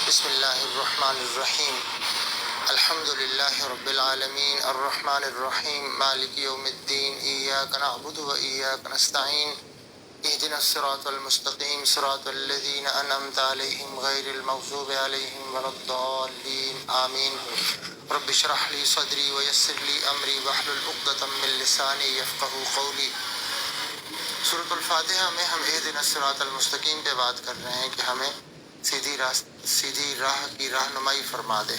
بسم اللہ الرحمن الرحیم الحمد للہ رب العالمین الرحمن الرحیم مالک یوم الدین ایاک نعبد و ایاک نستعین اہدنا الصراط المستقیم صراط الذین انعمت علیہم غیر المغضوب علیہم ولا الضالین آمین رب اشرح لی صدری ویسر لی امری واحلل عقدۃ من لسانی یفقہوا قولی۔ سورۃ الفاتحہ میں ہم اہدنا الصراط المستقیم پہ بات کر رہے ہیں کہ ہمیں سیدھی راہ کی رہنمائی فرما دے،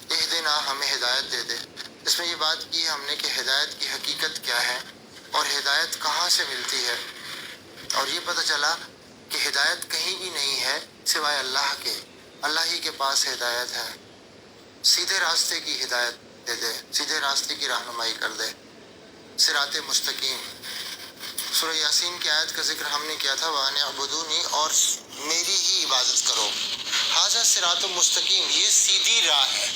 اہدنا ہمیں ہدایت دے دے۔ اس میں یہ بات کی ہم نے کہ ہدایت کی حقیقت کیا ہے اور ہدایت کہاں سے ملتی ہے، اور یہ پتہ چلا کہ ہدایت کہیں بھی نہیں ہے سوائے اللہ کے، اللہ ہی کے پاس ہدایت ہے۔ سیدھے راستے کی ہدایت دے دے، سیدھے راستے کی رہنمائی کر دے، صراط مستقیم۔ سورہ یاسین کی آیت کا ذکر ہم نے کیا تھا، وَأَنِ اعْبُدُونِی، اور میری ہی عبادت کرو۔ ھذا صراط مستقیم، یہ سیدھی راہ ہے،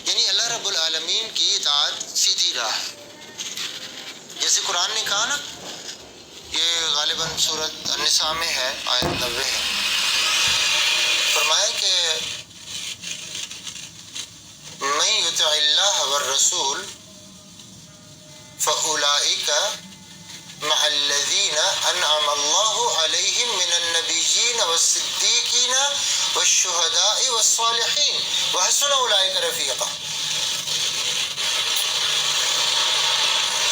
یعنی اللہ رب العالمین کی اطاعت سیدھی راہ ہے۔ جیسے قرآن نے کہا نا، یہ غالباً سورۃ النساء میں ہے، آیت 90 ہے، فرمایا کہ مَن یُطِعِ اللَّهَ وَالرَّسُولَ فَأُولَٰئِکَ مع الذین انعم اللہ علیہم من النبیین والصدیقین والشہداء والصالحین وحسن اولئک رفیقا۔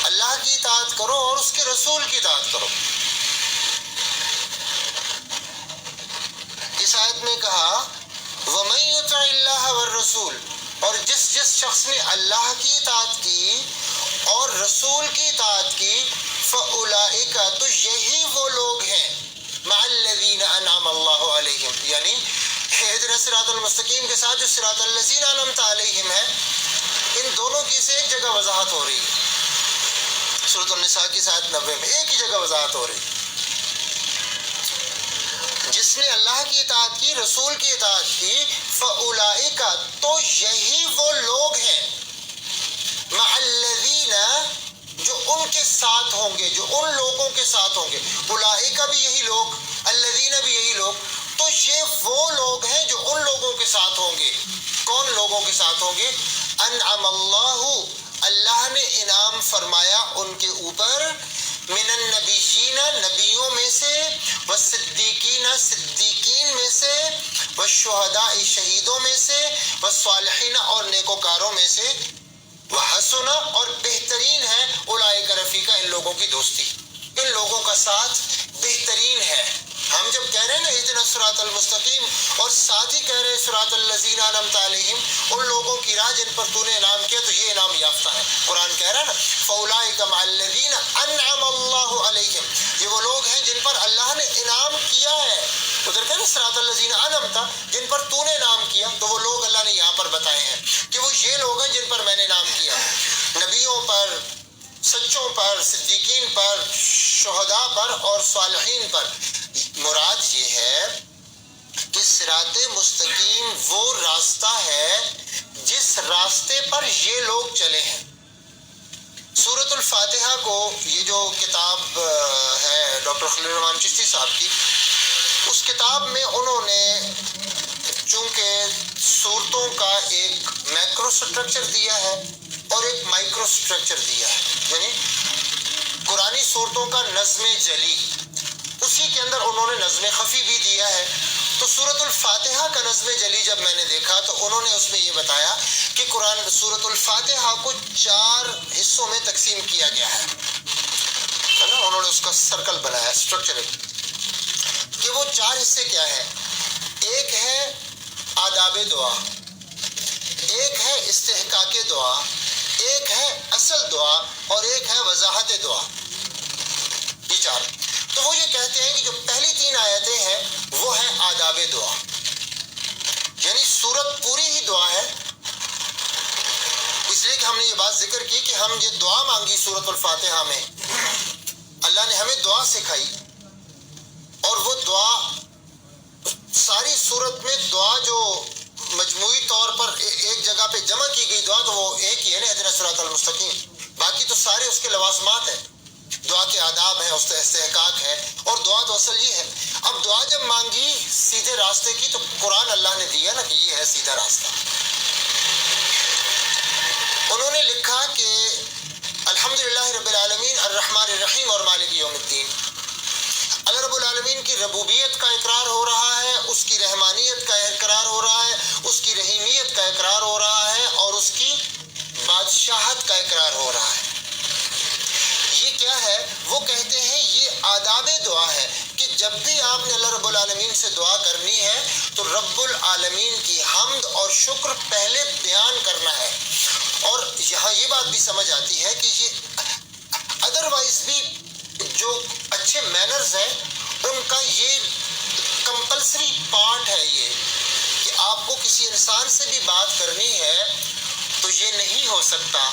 اللہ کی اطاعت کرو اور اس کے رسول کی اطاعت کرو۔ اس آیت میں کہا وَمَن یُطِعِ اللَّهَ وَالرَّسُولَ، اور جس شخص نے اللہ کی اطاعت کی اور رسول کی اطاعت کی، فَأُولَئِکَ، تو یہی وہ لوگ ہیں، مع الذین انعم اللہ علیہم، یعنی اہدنا الصراط المستقیم کے ساتھ جو صراط الذین انعمت علیہم ہے، ان دونوں کی سے ایک جگہ وضاحت ہو رہی ہے۔ سورۃ النساء کی آیت 90 میں ایک ہی جگہ وضاحت ہو رہی ہے۔ جس نے اللہ کی اطاعت کی، رسول کی اطاعت کی، فَأُولَئِکَ، تو یہی وہ لوگ ہیں، مع الذین، جو ان کے ساتھ ہوں گے، جو ان لوگوں کے ساتھ ہوں گے، اولئک بھی یہی لوگ، الذین بھی یہی لوگ، تو یہ وہ لوگ ہیں جو ان لوگوں کے ساتھ ہوں گے۔ کون لوگوں کے ساتھ ہوں گے؟ انعم اللہ، اللہ نے انعام فرمایا ان کے اوپر، من النبیین، نبیوں میں سے، والصدیقین، صدیقین میں سے، والشہداء، شہیدوں میں سے، والصالحین، اور نیکوکاروں میں سے، وحسن، اور بہترین ہے، اولئک رفیقا، ان لوگوں کی دوستی، ان لوگوں کا ساتھ بہترین ہے۔ ہم جب کہہ رہے ہیں نا اہدنا الصراط المستقیم، اور ساتھ ہی کہہ رہے ہیں صراط الذین انعمت علیہم، ان لوگوں کی راہ جن پر تو نے انعام کیا، تو یہ انعام یافتہ ہے۔ قرآن کہہ رہا ہے نا فَأُولَئِکَ مع الذین انعم اللہ علیہم، یہ وہ لوگ ہیں جن پر اللہ نے انعام کیا ہے۔ ادھر کہہ رہے صراط الذین انعمت، جن پر تو نے انعام کیا، تو وہ لوگ اللہ نے یہاں پر بتائے ہیں کہ وہ یہ لوگ ہیں جن پر میں نے انعام کیا، نبیوں پر، سچوں پر، صدیقین پر، شہداء پر اور صالحین پر۔ مراد یہ ہے کہ صراط مستقیم وہ راستہ ہے جس راستے پر یہ لوگ چلے ہیں۔ سورۃ الفاتحہ کو، یہ جو کتاب ہے ڈاکٹر خلیل الرحمن چشتی صاحب کی، اس کتاب میں انہوں نے چونکہ صورتوں کا ایک میکرو سٹرکچر دیا ہے اور ایک مائکرو سٹرکچر دیا ہے، یعنی قرآنی صورتوں کا نظم جلی، اسی کے اندر انہوں نے نظم خفی بھی دیا ہے۔ تو سورۃ الفاتحہ کا نظم جلی جب میں نے دیکھا تو انہوں نے اس میں یہ بتایا کہ قرآن سورۃ الفاتحہ کو 4 حصوں میں تقسیم کیا گیا ہے نا، انہوں نے اس کا سرکل بنایا، سٹرکچر، کہ وہ 4 حصے کیا ہیں۔ ایک ہے آداب دعا، ایک ہے استحقاق دعا، ایک ہے اصل دعا، اور ایک ہے وضاحت دعا، یہ 4۔ تو وہ یہ کہتے ہیں کہ جو پہلی 3 آیتیں ہیں وہ ہیں آداب دعا، یعنی سورت پوری ہی دعا ہے، اس لیے کہ ہم نے یہ بات ذکر کی کہ ہم یہ دعا مانگی سورۃ الفاتحہ میں، اللہ نے ہمیں دعا سکھائی، اور وہ دعا ساری سورت میں دعا جو مجموعی طور پر ایک جگہ پہ جمع کی گئی دعا، تو وہ ایک ہی ہے نا، اہدنا الصراط المستقیم، باقی تو سارے اس کے لوازمات ہیں، دعا کے آداب ہیں، اس کا استحقاق ہے، اور دعا تو اصل یہ ہے۔ اب دعا جب مانگی سیدھے راستے کی، تو قرآن اللہ نے دیا ہے سیدھا راستہ. انہوں نے لکھا کہ الحمدللہ رب العالمین الرحمن الرحیم اور مالک یوم الدین. اللہ رب العالمین کی ربوبیت کا اقرار ہو رہا ہے، اس کی رحمانیت کا اقرار ہو رہا ہے، اس کی رحیمیت کا اقرار ہو رہا ہے، اور اس کی بادشاہت کا اقرار ہو رہا ہے. یہ کیا ہے؟ وہ کہتے ہیں یہ آداب دعا ہے کہ جب بھی آپ نے اللہ رب العالمین سے دعا کرنی ہے تو رب العالمین کی حمد اور شکر پہلے بیان کرنا ہے. اور یہاں یہ بات بھی سمجھ آتی ہے کہ یہ ادروائز بھی جو اچھے مینرز ہیں ان کا یہ کمپلسری پارٹ ہے، یہ کہ آپ کو کسی انسان سے بھی بات کرنی ہے تو یہ نہیں ہو سکتا،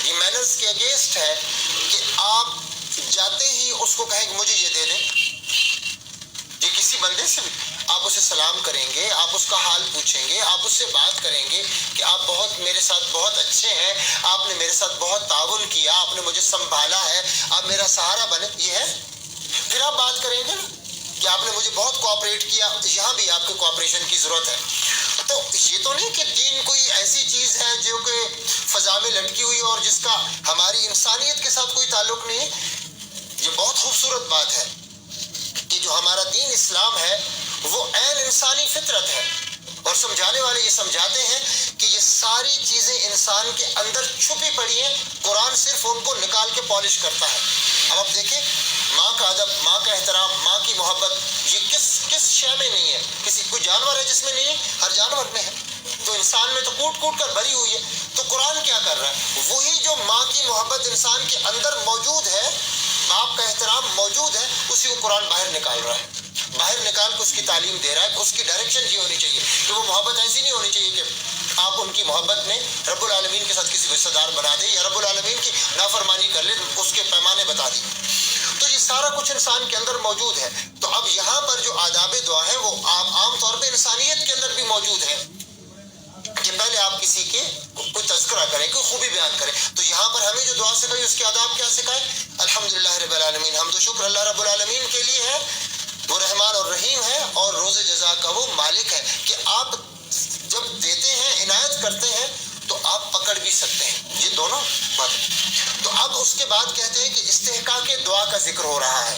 یہ مینرز کے اگینسٹ ہے کہ آپ جاتے ہی اس کو کہیں کہ مجھے یہ دے دیں. یہ کسی بندے سے بھی آپ اسے سلام کریں گے، آپ اس کا حال پوچھیں گے، آپ اس سے بات کریں گے کہ آپ بہت میرے ساتھ بہت اچھے ہیں، آپ نے میرے ساتھ بہت تعاون کیا، آپ نے مجھے سنبھالا ہے، آپ میرا سہارا بنے، یہ ہے. پھر آپ بات کریں گے نا کہ آپ نے مجھے بہت کوآپریٹ کیا، یہاں بھی آپ کے کوآپریشن کی ضرورت ہے. تو یہ تو نہیں کہ دین کوئی ایسی چیز ہے جو کہ فضا میں لٹکی ہوئی اور جس کا ہماری انسانیت کے ساتھ کوئی تعلق نہیں ہے. یہ بہت خوبصورت بات ہے کہ جو ہمارا دین اسلام ہے وہ عین انسانی فطرت ہے، اور سمجھانے والے یہ سمجھاتے ہیں کہ یہ ساری چیزیں انسان کے اندر چھپی پڑی ہیں، قرآن صرف ان کو نکال کے پالش کرتا ہے. اب آپ دیکھیں ماں کا ادب، ماں کا احترام، ماں کی محبت، یہ کس شے میں نہیں ہے؟ کسی کوئی جانور ہے جس میں نہیں ہے؟ ہر جانور میں ہے. تو انسان میں تو کوٹ کوٹ کر بھری ہوئی ہے. تو قرآن کیا کر رہا ہے؟ وہی جو ماں کی محبت انسان کے اندر موجود ہے، باپ کا احترام موجود ہے، اسی کو قرآن باہر نکال رہا ہے. باہر نکال کے اس کی تعلیم دے رہا ہے. اس کی ڈائریکشن یہ ہونی چاہیے کہ وہ محبت ایسی نہیں ہونی چاہیے کہ آپ ان کی محبت میں رب العالمین کے ساتھ کسی کو حصہ دار بنا دے یا رب العالمین کی نافرمانی کر لے، اس کے پیمانے بتا دی. تو یہ سارا کچھ انسان کے اندر موجود ہے. تو اب یہاں پر جو آداب دعا ہے وہ عام طور پہ انسانیت کے اندر بھی موجود ہے کہ پہلے آپ کسی کے کوئی تذکرہ کریں، کوئی خوبی بیان کریں. تو یہاں پر ہمیں جو دعا سکھائی اس کے آداب کیا سکھائے؟ الحمدللہ رب العالمین، حمد و شکر اللہ رب العالمین کے لیے ہے، وہ رحمان اور رحیم ہے اور روز جزا کا وہ مالک ہے کہ آپ جب دیتے ہیں، عنایت کرتے ہیں تو آپ پکڑ بھی سکتے ہیں. یہ دونوں بات. تو اب اس کے بعد کہتے ہیں کہ استحقاق دعا کا ذکر ہو رہا ہے.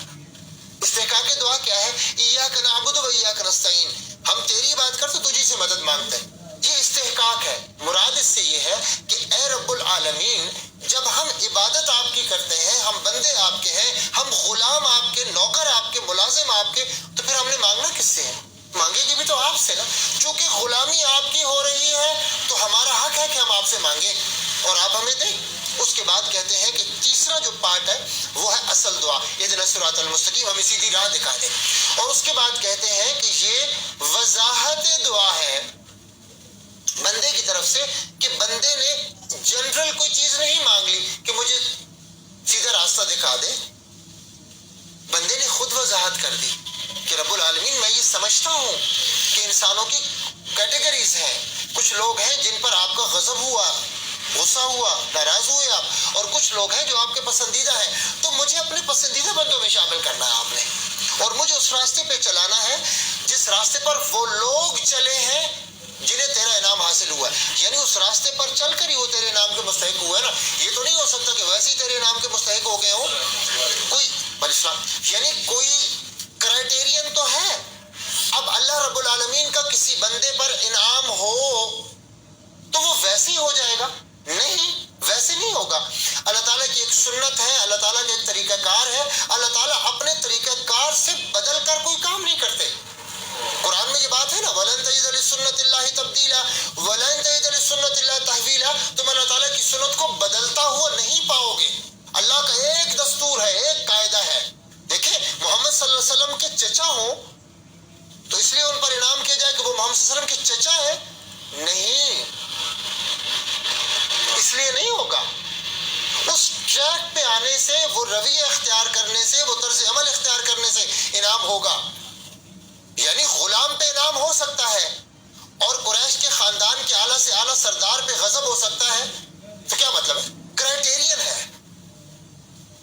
استحقاق دعا کیا ہے؟ ایاک نعبد و ایاک نستعین، ہم تیری بات کرتے تجھی سے مدد مانگتے ہیں. یہ استحقاق ہے. مراد اس سے یہ ہے کہ اے رب العالمین، جب ہم عبادت آپ کی کرتے ہیں، ہم بندے آپ کے ہیں، ہم غلام آپ کے، نوکر آپ کے، ملازم آپ کے، تو پھر ہم نے مانگنا کس سے ہے؟ مانگے گی بھی تو آپ سے نا. چونکہ غلامی آپ کی ہو رہی ہے تو ہمارا حق ہے کہ ہم آپ سے مانگیں اور آپ ہمیں دیں. اس کے بعد کہتے ہیں کہ تیسرا جو پارٹ ہے وہ ہے اصل دعا، اہدنا الصراط المستقیم، ہمیں سیدھی راہ دکھا دیں. اور اس کے بعد کہتے ہیں کہ یہ وضاحت دعا ہے بندے کی طرف سے، کہ بندے نے جنرل کوئی چیز نہیں مانگ لی کہ مجھے سیدھا راستہ دکھا دے. بندے نے خود وضاحت کر دی کہ رب العالمین میں یہ سمجھتا ہوں کہ انسانوں کی کیٹیگریز ہیں. کچھ لوگ ہیں جن پر آپ کا غضب ہوا، غصہ ہوا، ناراض ہوئے آپ، اور کچھ لوگ ہیں جو آپ کے پسندیدہ ہیں. تو مجھے اپنے پسندیدہ بندوں میں شامل کرنا ہے آپ نے، اور مجھے اس راستے پہ چلانا ہے جس راستے پر وہ لوگ چلے ہیں جنہیں تیرا انعام حاصل ہوا ہے. یعنی اس راستے پر چل کر ہی وہ تیرے انعام کے مستحق ہوا ہے نا. یہ تو نہیں ہو سکتا کہ ویسے ہی تیرے انعام کے مستحق ہو گئے ہوں. کوئی یعنی کوئی کرائٹیرین تو ہے. اب اللہ رب العالمین کا کسی بندے پر انعام ہو تو وہ ویسے ہی ہو جائے گا؟ نہیں، ویسے نہیں ہوگا. اللہ تعالیٰ کی ایک سنت ہے، اللہ تعالیٰ کا ایک طریقہ کار ہے. اللہ تعالیٰ اپنے طریقہ کار سے بدل کر کوئی کام نہیں کرتے. قرآن میں یہ بات ہے نا، وَلَن تَجِدَ لِسُنَّتِ اللَّهِ تَبْدِيلًا وَلَن تَجِدَ لِسُنَّتِ اللَّهِ تَحْوِيلًا. تم اللہ تعالیٰ کی سنت کو بدلتا ہوا نہیں پاؤ گے. اللہ کا ایک دستور ہے، ایک قاعدہ ہے. دیکھیں محمد صلی اللہ علیہ وسلم کے چچا ہوں تو اس لیے ان پر انعام کیا جائے کہ وہ محمد صلی اللہ علیہ وسلم کے چچا ہے؟ نہیں، اس لیے نہیں ہوگا. اس ٹریک پہ آنے سے، وہ رویہ اختیار کرنے سے، وہ طرز عمل اختیار کرنے سے انعام ہوگا. یعنی غلام پہ انعام ہو سکتا ہے اور قریش کے خاندان کے اعلیٰ سے اعلیٰ سردار پہ غضب ہو سکتا ہے. تو کیا مطلب ہے؟ کرائٹیرین ہے.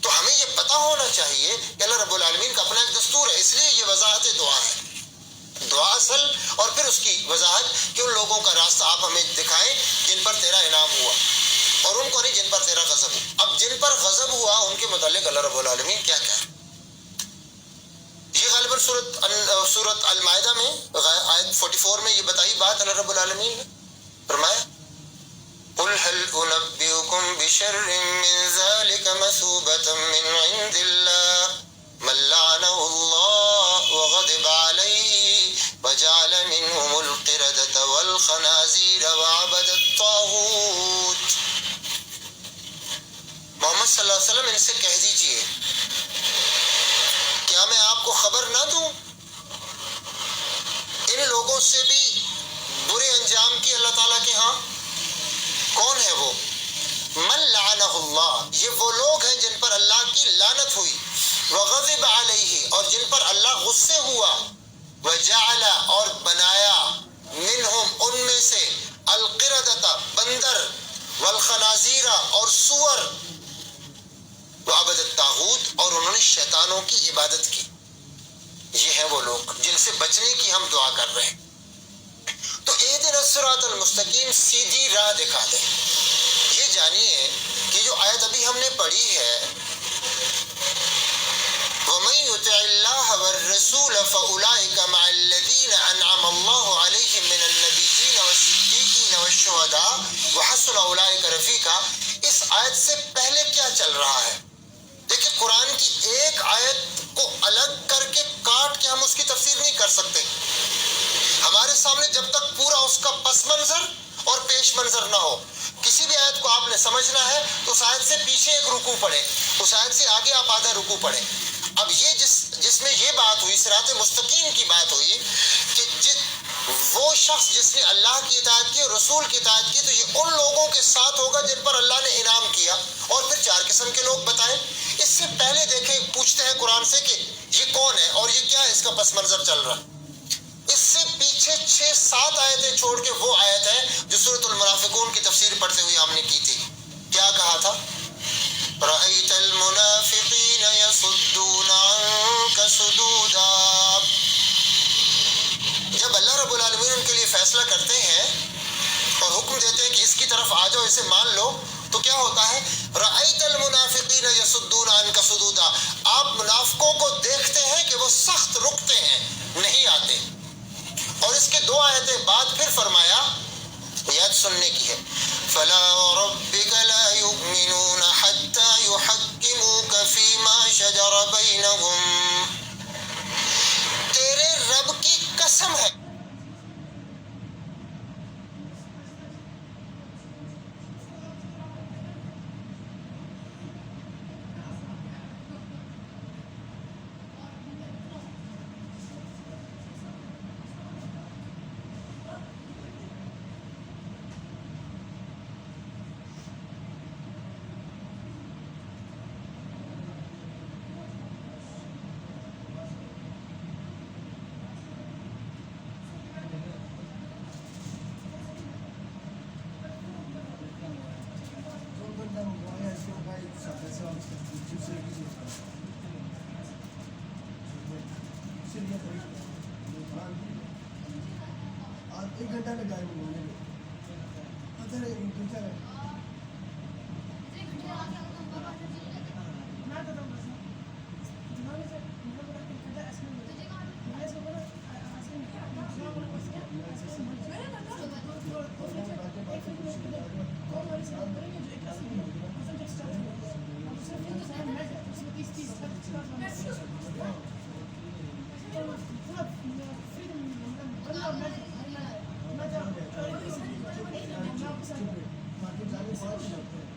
تو ہمیں یہ پتہ ہونا چاہیے کہ اللہ رب العالمین کا اپنا ایک دستور ہے. اس لیے یہ وضاحت دعا ہے. دعا اصل اور پھر اس کی وضاحت کہ ان لوگوں کا راستہ آپ ہمیں دکھائیں جن پر تیرا انعام ہوا، اور ان کو نہیں جن پر تیرا غضب ہوا۔ اب جن پر غضب ہوا ان کے متعلق اللہ رب العالمین کیا کہہ رہے ہیں؟ یہ غالباً سورۃ المائدہ میں آیت 44 میں یہ بتائی بات اللہ رب العالمین نے فرمایا قُلْ هَلْ أُنَبِّئُكُمْ بِشَرٍّ مِّن ذَلِكَ مَثُوبَةً مِّنْ عِندِ اللَّهِ مَن لَّعَنَهُ اللَّهُ وَغَضِبَ عَلَيْهِ وَجَعَلَ مِنْهُمُ الْقِرَدَةَ وَالْخَنَازِيرَ وَعَبَدَ الطَّاغُوتَ۔ محمد صلی اللہ علیہ وسلم ان سے کہہ دیجئے کیا میں آپ کو خبر نہ دوں ان لوگوں سے بھی برے انجام کی اللہ تعالیٰ کے ہاں؟ کون ہے وہ؟ من لعنہ اللہ، یہ وہ لوگ ہیں جن پر اللہ کی لعنت ہوئی، وغضب علیہ، اور جن پر اللہ غصے ہوا، وجعل، اور بنایا، منہم، ان میں سے، القردۃ، بندر، والخنازیر، اور سور، وعبد الطاغوت، اور انہوں نے شیطانوں کی عبادت کی۔ یہ ہیں وہ لوگ جن سے بچنے کی ہم دعا کر رہے ہیں۔ تو اہدنا الصراط المستقیم، سیدھی راہ دکھا دیں۔ یہ جانیے کہ جو آیت ابھی ہم نے پڑھی ہے وَمَن يُطِعِ اللَّهَ وَالرَّسُولَ فَأُولَٰئِكَ مَعَ الَّذِينَ أَنْعَمَ اللَّهُ عَلَيْهِم مِّنَ النَّبِيِّينَ وَالصِّدِّيقِينَ وَالشُّهَدَاءِ وَحَسُنَ أُولَٰئِكَ رَفِيقًا۔ اس آیت سے پہلے کیا چل رہا ہے؟ دیکھیں قرآن کی ایک آیت کو الگ کر کے کاٹ کے ہم اس کی تفسیر نہیں کر سکتے۔ ہمارے سامنے جب تک پورا اس کا پس منظر اور پیش منظر نہ ہو، کسی بھی آیت کو آپ نے سمجھنا ہے تو اس آیت سے پیچھے ایک رکوع پڑھیں، اس آیت سے آگے آپ آدھا رکوع پڑھیں۔ اب یہ جس میں یہ بات ہوئی، صراط مستقیم کی بات ہوئی کہ وہ شخص جس نے اللہ کی اطاعت کی اور رسول کی اطاعت کی، تو یہ ان لوگوں کے ساتھ ہوگا جن پر اللہ نے انعام کیا، اور پھر 4 قسم کے لوگ بتائیں۔ اس سے پہلے دیکھیں، پوچھتے ہیں قرآن سے کہ یہ کون ہے اور یہ کیا ہے، اس کا پس منظر چل رہا ہے۔ اس سے پیچھے 6-7 آیتیں چھوڑ کے وہ آیت ہے جو سورۃ المنافقون کی تفسیر پڑھتے ہوئے ہم نے کی تھی۔ کیا کہا تھا؟ رَأَيْتَ الْمُنَافِقِينَ يَصُدُّونَ عَنكَ صُدُودًا۔ جب اللہ رب العالمین ان کے لیے فیصلہ کرتے ہیں اور حکم دیتے ہیں کہ اس کی طرف آ جاؤ، اسے مان لو، تو کیا ہوتا ہے؟ رَأَيْتَ الْمُنَافِقِينَ يَصُدُّونَ عَنكَ صُدُودًا۔ آپ منافقوں کو دیکھتے ہیں کہ وہ سخت رکتے ہیں، نہیں آتے۔ اور اس کے 2 آیتیں بعد پھر فرمایا، یاد سننے کی ہے، فَلَا وَرَبِّكَ لَا يُؤْمِنُونَ حَتَّى يُحَكِّمُوكَ فِي مَا شَجَرَ بَيْنَهُمْ۔ تیرے رب کی قسم ہے ایک گھنٹہ لگائے منگوانے میں۔ باقی جانے 5 لگتے ہیں۔